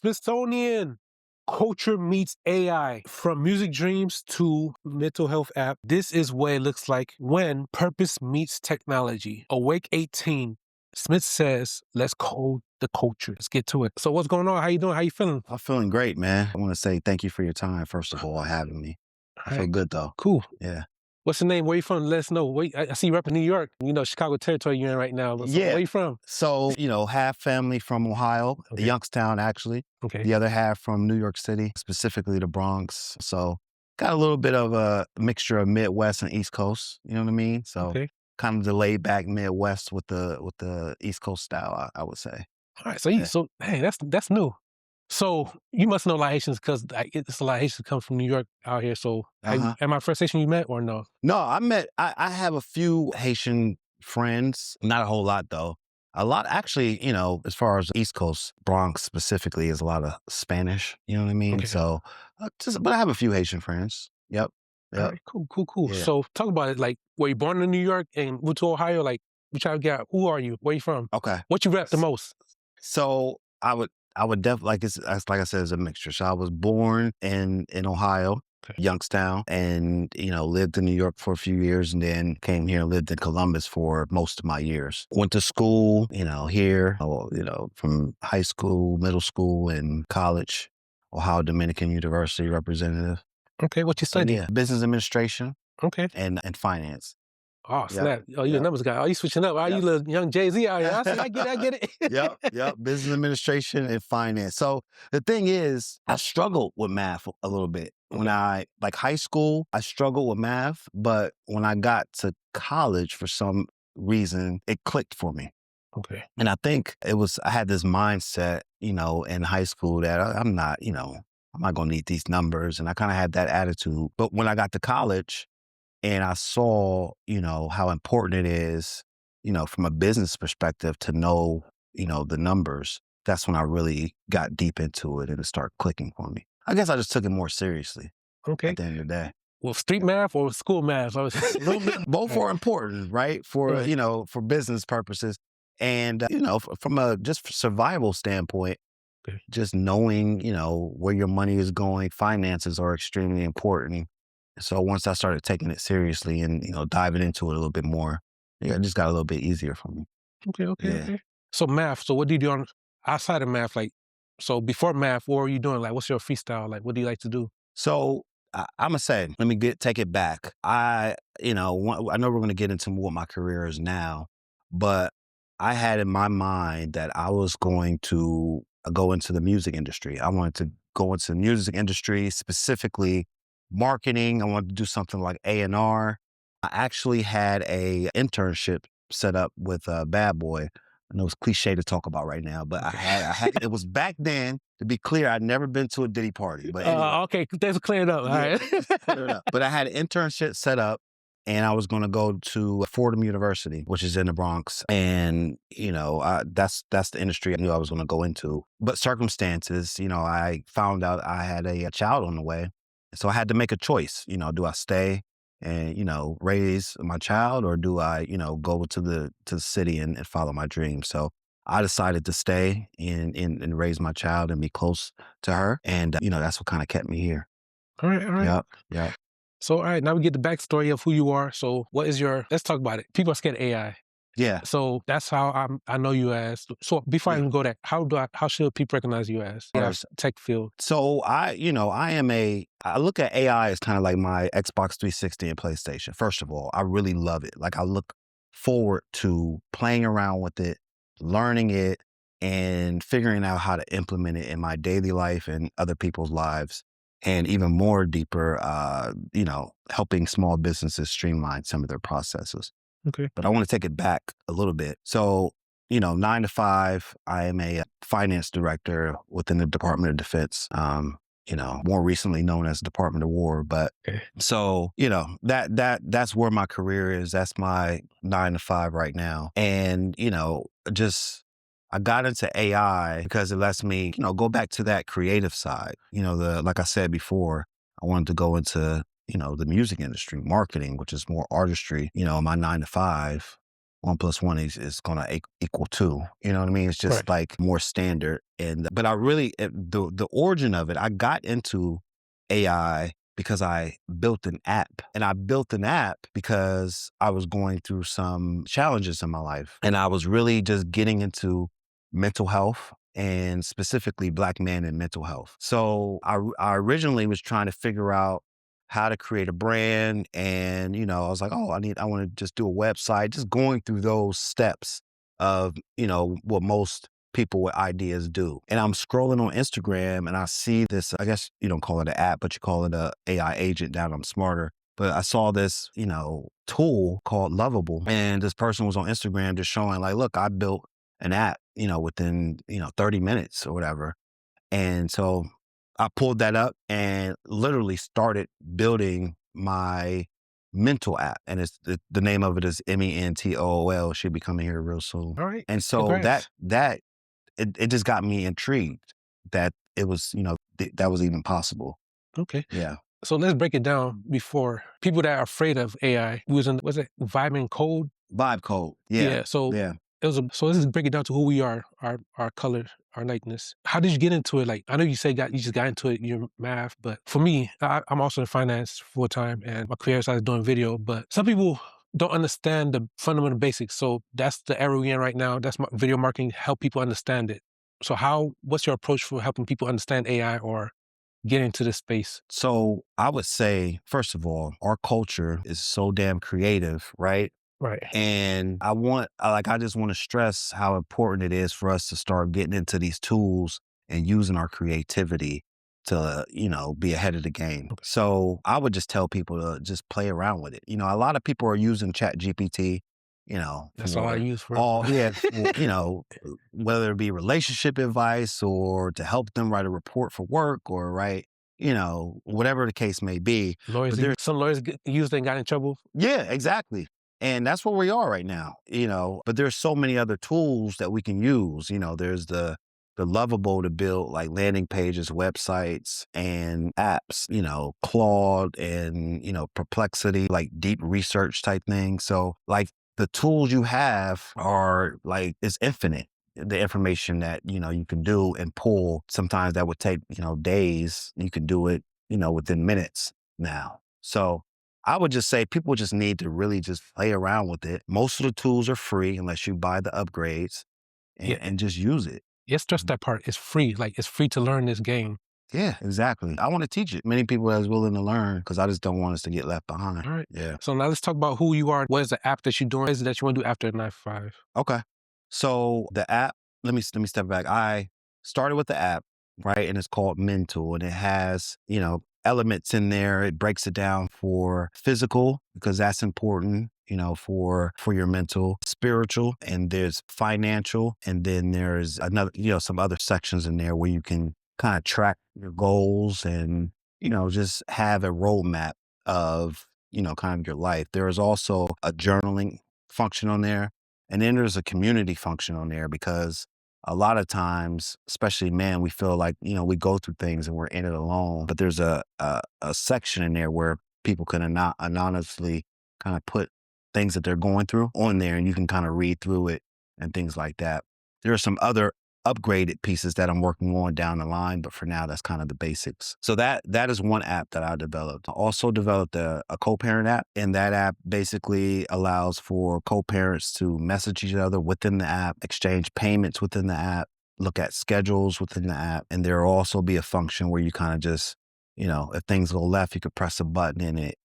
Smithsonian. Culture meets AI. From music dreams to mental health app. This is what it looks like when purpose meets technology. Awake 18. Smith says, let's code the culture. Let's get to it. So what's going on? How you doing? How you feeling? I'm feeling great, man. I want to say thank you for your time, first of all, having me. I feel good, though. Cool. Yeah. What's your name? Where you from? Let us know. I see you repping New York. You know, Chicago territory you're in right now. So Yeah. where you from? So, half family from Ohio, Youngstown, actually. Okay. The other half from New York City, specifically the Bronx. So got a little bit of a mixture of Midwest and East Coast. You know what I mean? So kind of the laid back Midwest with the East Coast style, I would say. All right. So hey, that's new. So you must know a lot of Haitians because it's a lot of Haitians come from New York out here. So am I first Haitian you met or no? No, I have a few Haitian friends, not a whole lot though. A lot actually, as far as East Coast, Bronx specifically is a lot of Spanish, you know what I mean? Okay. So but I have a few Haitian friends. Yep. All right, cool. Yeah. So talk about it. Like, were you born in New York and moved to Ohio? Like, we try to get out, who are you? Where you from? Okay. What you rep the most? So I would definitely, like I said, it's a mixture. So I was born in Ohio, Youngstown, and, lived in New York for a few years and then came here and lived in Columbus for most of my years. Went to school, here, from high school, middle school, and college, Ohio Dominican University representative. Okay, what you study? Yeah, business administration. Okay. And finance. Oh, snap. Oh, you're a numbers guy. Oh, you switching up. Oh, you little young Jay-Z out here. I get it. Yep. Business administration and finance. So the thing is, I struggled with math a little bit. When like high school, I struggled with math. But when I got to college, for some reason, it clicked for me. Okay. And I think I had this mindset, in high school that I'm not going to need these numbers. And I kind of had that attitude. But when I got to college, and I saw, how important it is, from a business perspective to know, the numbers. That's when I really got deep into it and it started clicking for me. I guess I just took it more seriously. Okay. At the end of the day. Well, street math or school math? Both are important, right? For, for business purposes. And, from a just survival standpoint, just knowing, where your money is going, finances are extremely important. So once I started taking it seriously and, diving into it a little bit more, it just got a little bit easier for me. Okay. So math. So what do you do outside of math? Like, so before math, what were you doing? Like, what's your freestyle? Like, what do you like to do? So I'm going to say, let me take it back. I know we're going to get into what my career is now, but I had in my mind that I was going to go into the music industry. I wanted to go into the music industry, specifically marketing. I wanted to do something like A&R. I actually had a internship set up with Bad Boy. I know it's cliche to talk about right now, but I had it was back then. To be clear, I'd never been to a Diddy party. But anyway. Okay, thanks for clearing up. All right. Clear it up. But I had an internship set up, and I was going to go to Fordham University, which is in the Bronx. And, that's the industry I knew I was going to go into. But circumstances, I found out I had a child on the way. So I had to make a choice. Do I stay and, raise my child, or do I, go to the city and follow my dream? So I decided to stay and raise my child and be close to her. And, that's what kind of kept me here. All right. Yep. So, all right, now we get the backstory of who you are. So let's talk about it. People are scared of AI. Yeah. So that's how I know you as. So before I even go there, how should people recognize you as? Tech field. So I look at AI as kind of like my Xbox 360 and PlayStation. First of all, I really love it. Like I look forward to playing around with it, learning it, and figuring out how to implement it in my daily life and other people's lives. And even more deeper, helping small businesses streamline some of their processes. Okay. But I want to take it back a little bit. So, 9 to 5, I am a finance director within the Department of Defense, more recently known as Department of War. But so, that's where my career is. That's my 9 to 5 right now. And, I got into AI because it lets me, go back to that creative side. Like I said before, I wanted to go into, the music industry, marketing, which is more artistry. My 9 to 5 1 + 1 is going to equal 2. You know what I mean? It's just Right. like more standard. But I really, the origin of it, I got into AI because I built an app, and I built an app because I was going through some challenges in my life, and I was really just getting into mental health, and specifically Black men and mental health. So I originally was trying to figure out how to create a brand. And, I was like, oh, I want to just do a website, just going through those steps of, what most people with ideas do. And I'm scrolling on Instagram and I see this, I guess you don't call it an app, but you call it a AI agent. Now that I'm smarter. But I saw this, tool called Lovable. And this person was on Instagram just showing like, look, I built an app, within, 30 minutes or whatever. And so I pulled that up and literally started building my mental app. And it's the name of it is Mentol. Should be coming here real soon. All right. And so Congrats. it just got me intrigued that it was, that was even possible. Okay. Yeah. So let's break it down before people that are afraid of AI. We was in, was it Vibe Code? Vibe code. Yeah. So Yeah. so let's just break it down to who we are, our color, our likeness. How did you get into it? Like, I know you say you just got into it, your math, but for me, I'm also in finance full time, and my career side is doing video. But some people don't understand the fundamental basics. So that's the era we're in right now. That's my video marketing, help people understand it. So what's your approach for helping people understand AI or get into this space? So I would say, first of all, our culture is so damn creative, right? Right. And I just want to stress how important it is for us to start getting into these tools and using our creativity to, be ahead of the game. So I would just tell people to just play around with it. A lot of people are using Chat GPT, That's all I use for whether it be relationship advice or to help them write a report for work or write, whatever the case may be. lawyers. Some lawyers used it and got in trouble. Yeah, exactly. And that's where we are right now, but there's so many other tools that we can use. There's the Lovable to build like landing pages, websites and apps, Claude and, Perplexity, like deep research type thing. So like the tools you have are like, it's infinite. The information that, you can do and pull, sometimes that would take, days. You can do it, within minutes now. So I would just say people just need to really just play around with it. Most of the tools are free unless you buy the upgrades and just use it. Yes, stress that part. It's free. Like, it's free to learn this game. Yeah, exactly. I want to teach it. Many people that's willing to learn because I just don't want us to get left behind. All right. Yeah. So now let's talk about who you are. What is the app that you're doing? What is it that you want to do after 9 to 5? Okay. So the app, let me step back. I started with the app, right? And it's called Mental, and it has, elements in there. It breaks it down for physical because that's important, for your mental, spiritual, and there's financial. And then there's another, some other sections in there where you can kind of track your goals and, just have a roadmap of, kind of your life. There is also a journaling function on there. And then there's a community function on there because a lot of times, especially men, we feel like, we go through things and we're in it alone. But there's a section in there where people can anonymously kind of put things that they're going through on there, and you can kind of read through it and things like that. There are some other upgraded pieces that I'm working on down the line, but for now, that's kind of the basics. So that is one app that I developed. I also developed a co-parent app, and that app basically allows for co-parents to message each other within the app, exchange payments within the app, look at schedules within the app, and there will also be a function where you kind of just, if things go left, you could press a button and it,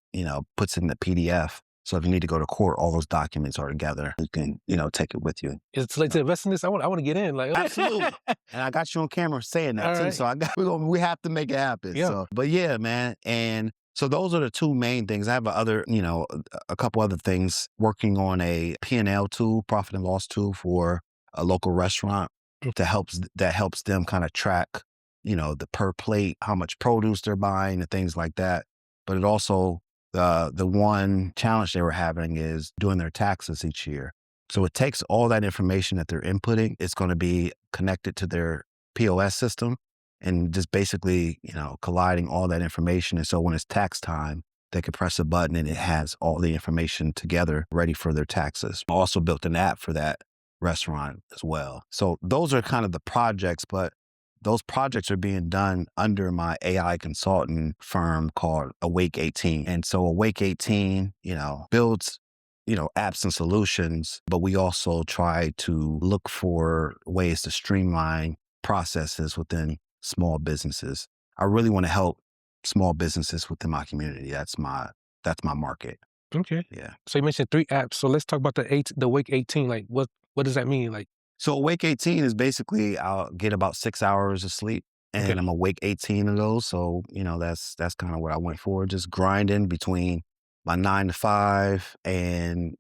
puts in the PDF. So if you need to go to court, all those documents are together. You can, take it with you. It's like to invest in this. I want to get in. Like, absolutely. And I got you on camera saying that too. Right. So we have to make it happen. Yeah. So, but yeah, man. And so those are the two main things. I have a couple other things, working on a P&L tool, profit and loss tool for a local restaurant that helps them kind of track, the per plate, how much produce they're buying and things like that. But it also, the one challenge they were having is doing their taxes each year. So it takes all that information that they're inputting. It's going to be connected to their POS system and just basically, colliding all that information. And so when it's tax time, They could press a button and it has all the information together ready for their taxes. I also built an app for that restaurant as well. So those are kind of the projects, but those projects are being done under my AI consulting firm called Awake 18. And so Awake 18, builds, apps and solutions, but we also try to look for ways to streamline processes within small businesses. I really want to help small businesses within my community. That's my market. Okay. Yeah. So you mentioned 3 apps. So let's talk about the Wake 18. Like what does that mean? Like, So Awake 18 is basically I'll get about 6 hours of sleep okay. and I'm awake 18 of those. So, that's kind of what I went for. Just grinding between my 9 to 5 and,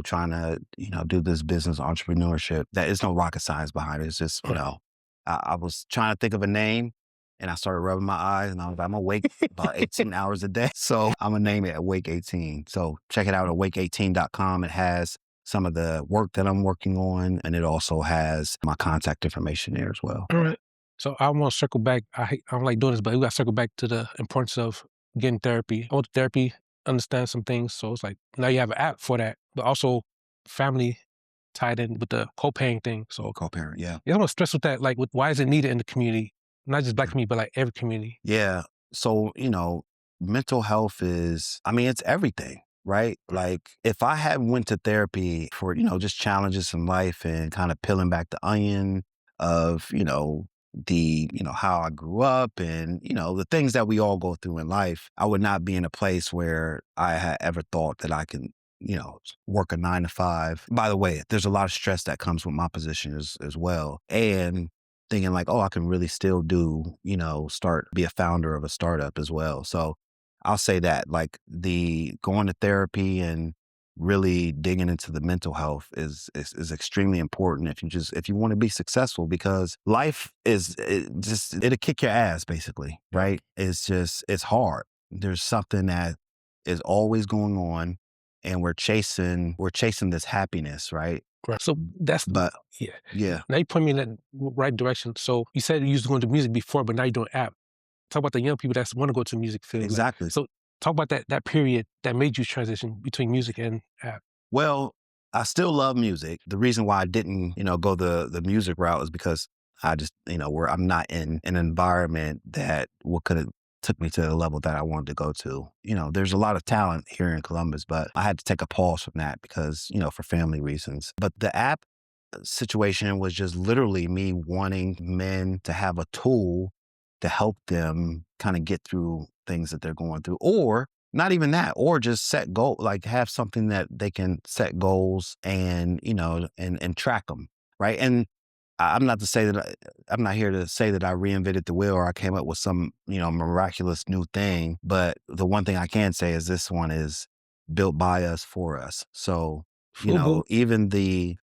trying to, do this business entrepreneurship. That is no rocket science behind it. It's just, I was trying to think of a name and I started rubbing my eyes and I was like, I'm awake about 18 hours a day. So I'm going to name it Awake 18. So check it out, awake18.com. It has some of the work that I'm working on, and it also has my contact information there as well. All right. So I want to circle back. I don't like doing this, but we got to circle back to the importance of getting therapy. I want therapy, understand some things. So it's like now you have an app for that, but also family tied in with the co-paying thing. So Co-parent, yeah. I want to stress with that, like why is it needed in the community? Not just Black community, but like every community. Yeah. So, mental health is, it's everything, right? Like if I had went to therapy for, just challenges in life and kind of peeling back the onion of, how I grew up and, the things that we all go through in life, I would not be in a place where I had ever thought that I can, work a 9 to 5. By the way, there's a lot of stress that comes with my position as well. And thinking like, oh, I can really still do, be a founder of a startup as well. So I'll say that like the going to therapy and really digging into the mental health is extremely important if you want to be successful, because life it'll kick your ass basically, right? It's hard. There's something that is always going on and we're chasing this happiness, right? Right. So But yeah. yeah. Now you point me in that right direction. So you said you used to go into music before, but now you're doing app. Talk about the young people that want to go to music field. Exactly. Like, so talk about that period that made you transition between music and app. Well, I still love music. The reason why I didn't, go the music route is because I just, where I'm not in an environment that could have took me to the level that I wanted to go to. There's a lot of talent here in Columbus, but I had to take a pause from that because, for family reasons. But the app situation was just literally me wanting men to have a tool to help them kind of get through things that they're going through, or not even that, or just set goal, like have something that they can set goals and, and track them. Right. And I'm not here to say that I reinvented the wheel or I came up with some, miraculous new thing. But the one thing I can say is this one is built by us for us. So, even the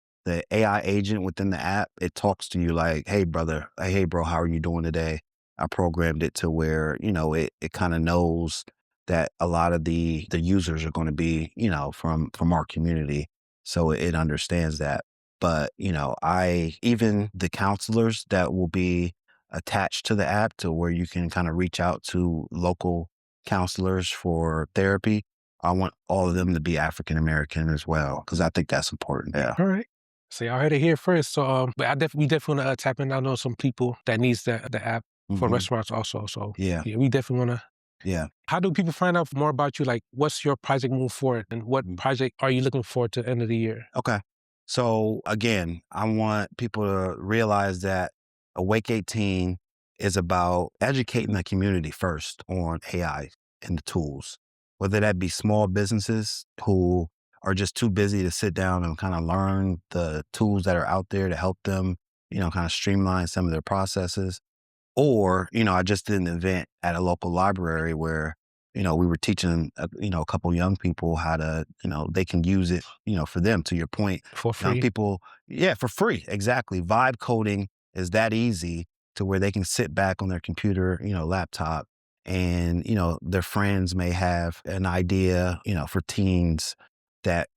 AI agent within the app, it talks to you like, hey, brother, hey, bro, how are you doing today? I programmed it to where, it kind of knows that a lot of the users are going to be, from our community. So it understands that. But, even the counselors that will be attached to the app to where you can kind of reach out to local counselors for therapy, I want all of them to be African American as well, because I think that's important. Yeah. All right. So y'all heard it here first. So, but we definitely want to tap in. I know some people that needs the app for restaurants also. So yeah, we definitely want to. Yeah. How do people find out more about you? Like, what's your project move forward, and what project are you looking for to the end of the year? Okay. So again, I want people to realize that Awake 18 is about educating the community first on AI and the tools, whether that be small businesses who are just too busy to sit down and kind of learn the tools that are out there to help them, kind of streamline some of their processes. Or, I just did an event at a local library where, we were teaching, a couple young people how to, they can use it, for them, to your point. For free. Young people, yeah, for free. Exactly. Vibe coding is that easy to where they can sit back on their computer, laptop, and, their friends may have an idea, for teens that,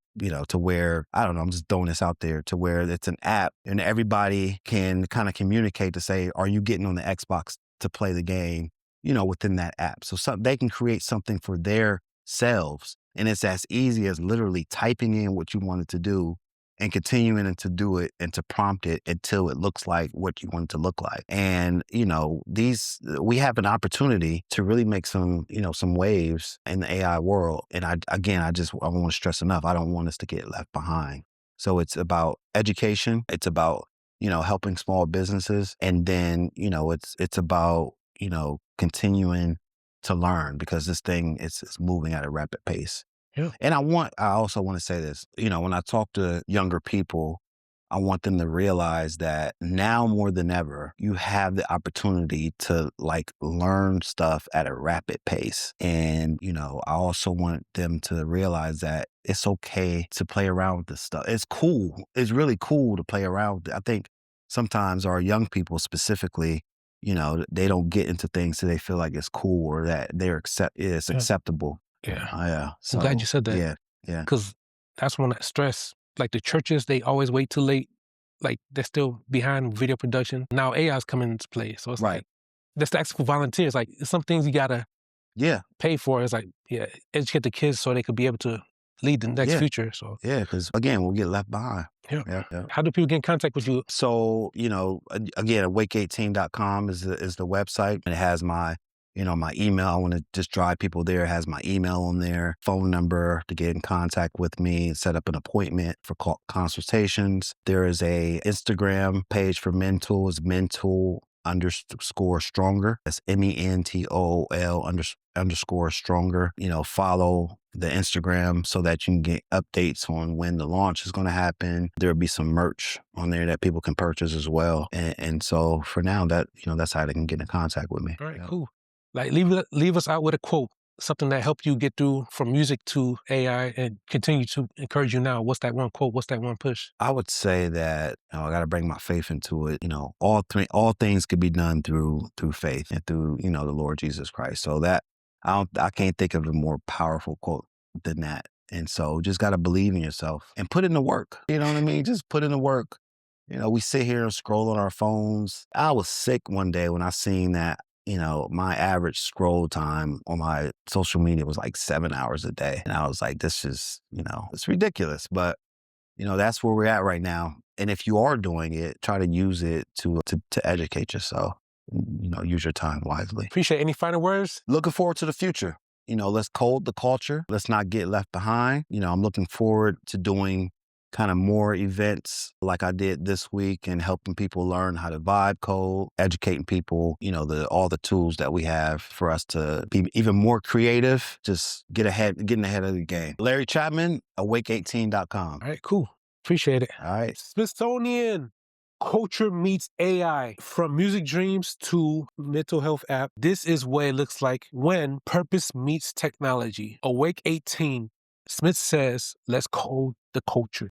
to where, I don't know, I'm just throwing this out there, to where it's an app and everybody can kind of communicate to say, are you getting on the Xbox to play the game, within that app? So they can create something for their selves. And it's as easy as literally typing in what you wanted to do and continuing to do it and to prompt it until it looks like what you want it to look like. And, we have an opportunity to really make some waves in the AI world. And I want to stress enough, I don't want us to get left behind. So it's about education. It's about, helping small businesses. And then, it's about, continuing to learn because this thing is moving at a rapid pace. Yeah. And I also want to say this, when I talk to younger people, I want them to realize that now more than ever, you have the opportunity to learn stuff at a rapid pace. And, I also want them to realize that it's okay to play around with this stuff. It's cool. It's really cool to play around with it. I think sometimes our young people specifically, they don't get into things so they feel like it's cool or that it's acceptable. Yeah. Yeah. I'm glad you said that. Yeah. Yeah. Because that's when that stress, like the churches, they always wait too late. Like they're still behind video production. Now AI's coming into play. So it's Right. like, that's the ask for volunteers. Like some things you gotta pay for. It's like, educate the kids so they could be able to lead the next future. So because again, we'll get left behind. yeah. How do people get in contact with you? So, again, awake18.com is the website. And it has my email. I want to just drive people there. It has my email on there, phone number to get in contact with me, set up an appointment for consultations. There is a Instagram page for Mentool. It's Mentool_stronger. That's MENTOOL_stronger. Follow the Instagram so that you can get updates on when the launch is going to happen. There'll be some merch on there that people can purchase as well. And so for now, that's how they can get in contact with me. All right, cool. Like leave us out with a quote, something that helped you get through from music to AI and continue to encourage you now. What's that one quote? What's that one push? I would say that I got to bring my faith into it. All things could be done through faith and through the Lord Jesus Christ. So that I can't think of a more powerful quote than that. And so just got to believe in yourself and put in the work. You know what I mean? Just put in the work. We sit here and scroll on our phones. I was sick one day when I seen that. My average scroll time on my social media was like 7 hours a day. And I was like, this is, it's ridiculous. But, that's where we're at right now. And if you are doing it, try to use it to educate yourself. Use your time wisely. Appreciate any final words? Looking forward to the future. Let's code the culture. Let's not get left behind. I'm looking forward to doing kind of more events like I did this week and helping people learn how to vibe code, educating people, all the tools that we have for us to be even more creative, just getting ahead of the game. Larry Chapman, awake18.com. All right, cool. Appreciate it. All right. Smithsonian. Culture meets AI. From music dreams to mental health app. This is what it looks like when purpose meets technology. Awake 18. Smith says, let's code the culture.